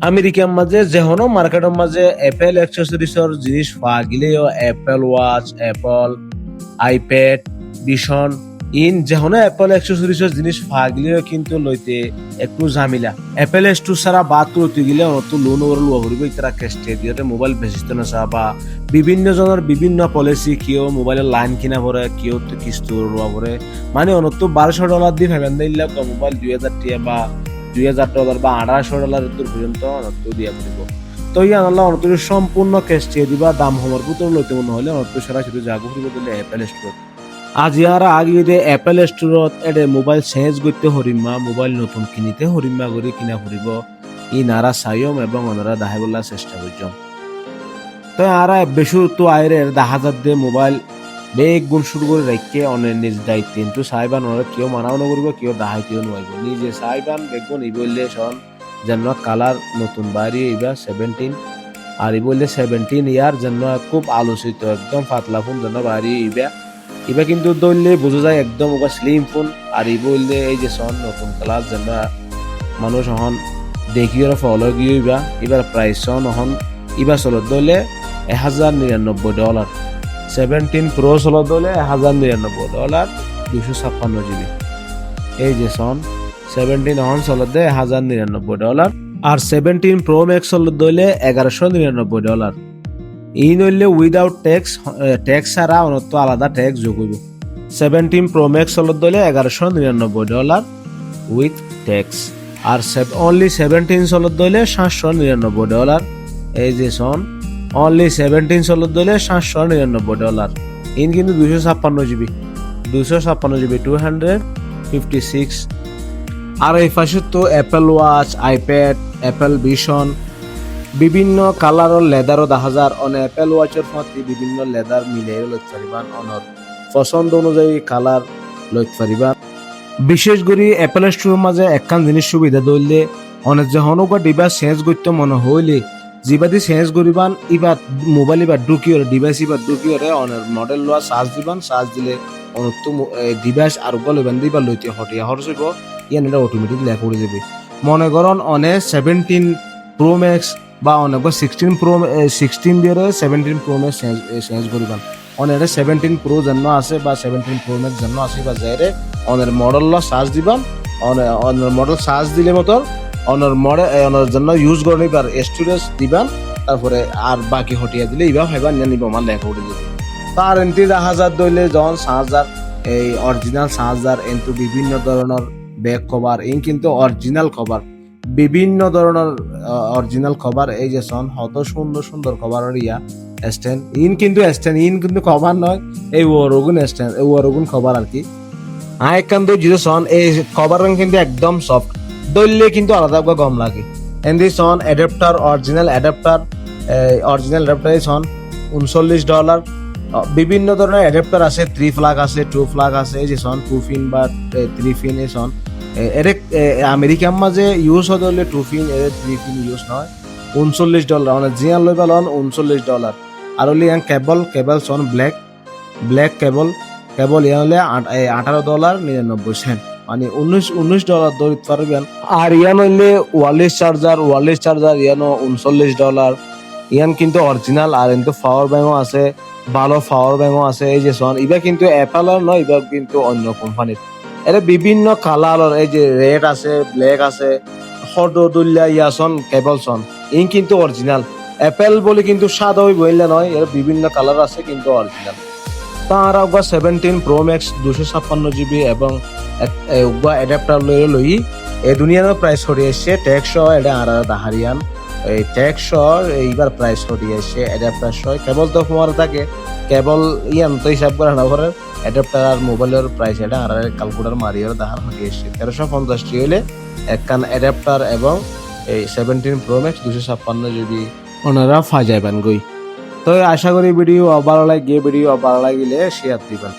আমেরিকার মাঝে যেহনো মার্কেটের মাঝে এপেল অ্যাক্সেসরিজর জিনিস পাওয়া গেলেও apple watch, apple iPad, vision যেহনো এপেল অ্যাক্সেসরিজর জিনিস পাওয়া গেলেও কিন্তু লইতে একটু ঝামেলা। এপেল স্টোর ছাড়া বাদ লইতে গেলে অত লোন ওর লোয়া করিব ইতারা কেস্টে দিয়ে মোবাইল বেচিতে না বা বিভিন্ন জনের বিভিন্ন পলিসি কেউ মোবাইলের লাইন কিনা পড়ে কেউ তো কিস্তি লোয়া পড়ে মানে অনত $1200 দিয়ে ভাবেন দিলে মোবাইল 2000 টাকা বা $2000 বা $1800 দূর পর্যন্ত অনত দিয়া পড়িব। তো আনলা অনত সম্পূর্ণ কেস্টে দিবা দাম হমার পুতর লইতে মনে হলে অনত সরাসরি জাগো করিব দিলে এপেল স্টোর। আজ ইয়ারা আগে দে এপেল স্টোরত এডে মোবাইল চেঞ্জ করতে হরিমা মোবাইল নতুন কিনিতে হরিমা করে কিনা ফুরিব নারা সাইম এবং ওনারা দাহাই বলার চেষ্টা করছম। তো আরা বেশি তো আইরে 10,000 দিয়ে মোবাইল বেগ গুণ শুরু করে রেখে অনেক নিজ দায়িত্ব কিন্তু সাইবান ওনারা কেউ মানাও নকরিব কেউ দাহাইতেও নইব নিজে সাইবান বেগুন ই বললে শোন যেন কালার নতুন বাড়ি এবার 17 আর ই বললে 17 ইয়ার যেন খুব আলোচিত একদম পাতলা ফোন যেন বাড়ি এবার কিন্তু দৌড়লে বোঝা যায় একদম ওবা স্লিম ফোন আর ই বললে এই যে সন নতুন কালার যেন মানুষ হন দেখি ওরা ফলো গিয়ে এবার প্রাইস সন হন এবার চলত দৌড়লে $1,099 17 প্রো চলত দৌড়লে $1,099 256 GB এই যে সন 17 হন চলত দে $1,099 আর 17 প্রো ম্যাক্স চলত দৌড়লে $1,199 ই নইলে উইদাউট ট্যাক্স ছাড়া অনত আলাদা ট্যাক্স যোগ হইব। 17 প্রো ম্যাক্স চলত দইলে $1,199 উইথ ট্যাক্স আর অনলি 17 চলত দইলে $799 এই যে সন অনলি 17 চলত দইলে $799 কিন্তু 256 GB 256 আর এই পাশে তো Apple watch, iPad, Apple vision বিভিন্ন কালারের লেদারও দেখা যায় অনেক অ্যাপেল ওয়াচের মধ্যে বিভিন্ন লেদার মিলিয়ে লইতে পারিবান অনর পছন্দ অনুযায়ী কালার লইতে পারিবা। বিশেষ করে অ্যাপেল স্টোরের মাঝে একখান জিনিস সুবিধা দইলে অনেক যখন ডিভাইস চেঞ্জ করতে মনে হইলে যেবাদি চেঞ্জ করিবান এবার মোবাইল এবার ঢুকিয়ে ডিভাইস এবার ঢুকিয়ে অনেক মডেল লওয়া চার্জ দিবান চার্জ দিলে অনেক তো ডিভাইস আর লইবান দিবার লইতে হটিয়া খরচ হইব এটা অটোমেটিক লেখা করে যাবে। মনে করুন অনেক 17 প্রো ম্যাক্স বা অনেক 16 দিয়ে 17 প্রো ম্যাক্স চেঞ্জ করিবান অনেক 17 প্রো জন্য আছে বা 17 প্রো ম্যাক্স জন্য আছে বা যাইরে অনেক মডেল চার্জ দিবান অনেক মডেল চার্জ দিলে মতো অনেক মডেল অনেক জন্য ইউজ করে নিবার স্টোরেজ দিবান তারপরে আর বাকি হটিয়া দিলে ইবা ভাইবা নিব আমার লেখা উঠে যাবে। তার এনটি 1000 দইলে যখন 5000 এই অরিজিনাল 5000 কিন্তু বিভিন্ন ধরনের ব্যাক কভার কিন্তু অরিজিনাল কভার বিভিন্ন ধরনের অরিজিনাল কভার এই যে সন হত সুন্দর সুন্দর কভারের স্ট্যান্ড কিন্তু কভার নয় এই ওরগুন স্ট্যান্ড এই ওরগুন কভার আর কি এখান তো যদি সন এই কভার কিন্তু একদম সফট দইলে কিন্তু আলাদা গম লাগে এন্দি সন অ্যাডাপ্টার অরিজিনাল অ্যাডাপ্টার সন $39 বিভিন্ন ধরনের অ্যাডাপ্টার আছে 3 ফ্ল্যাগ আছে 2 ফ্ল্যাগ আছে এই যে সন 2 পিন বা 3 পিন এই সন আমেরিকার মাঝে ইউজ হলে 2 পিন 3 পিন ইউজ নয় $39 মানে জিয়ান লই পালন $39 আর হলে কেবল সন ব্ল্যাক কেবল হলে $18.99 মানে $19 দরিত পারবেন। আর ইয়ান হইলে ওয়ারলেস চার্জার ইয়ানো $39 ইয়ান কিন্তু অরিজিনাল আর কিন্তু পাওয়ার ব্যাংকও আছে ভালো পাওয়ার ব্যাংকও আছে এই যে সন ইবা কিন্তু অ্যাপেলের নয় ইবা কিন্তু অন্য কোম্পানির এর বিভিন্ন কালার এই যে রেড আছে ব্ল্যাক আছে হরদুল্লা ইয়াসন কেবল সন কিন্তু অরিজিনাল অ্যাপেল বলে কিন্তু সাদা ওই বইলে নয় এর বিভিন্ন কালার আছে কিন্তু অরিজিনাল। তার 17 প্রো ম্যাক্স 256 GB এবং অ্যাডাপ্টার লই এই দুনিয়ার প্রাইস হয়ে এসছে ট্যাক্স সহ এটা আর দাহারিয়ান এই ট্যাক্স সহ এইবার প্রাইস হয়ে এসছে অ্যাডাপ্টার সহ কেবল তো তোমার থাকে কেবল তো হিসাব করে না করে অ্যাডাপ্টার আর মোবাইলের প্রাইস এটা আর ক্যালকুলেটর মারিয়ে দাহার হয়ে এসছে 1350 হলে একখান অ্যাডাপ্টার এবং এই 17 প্রো ম্যাক্স 256 GB ওনারা পাই যাবেন গই। তো আশা করি ভিডিও ভালো লাগিলে শেয়ার দিবেন।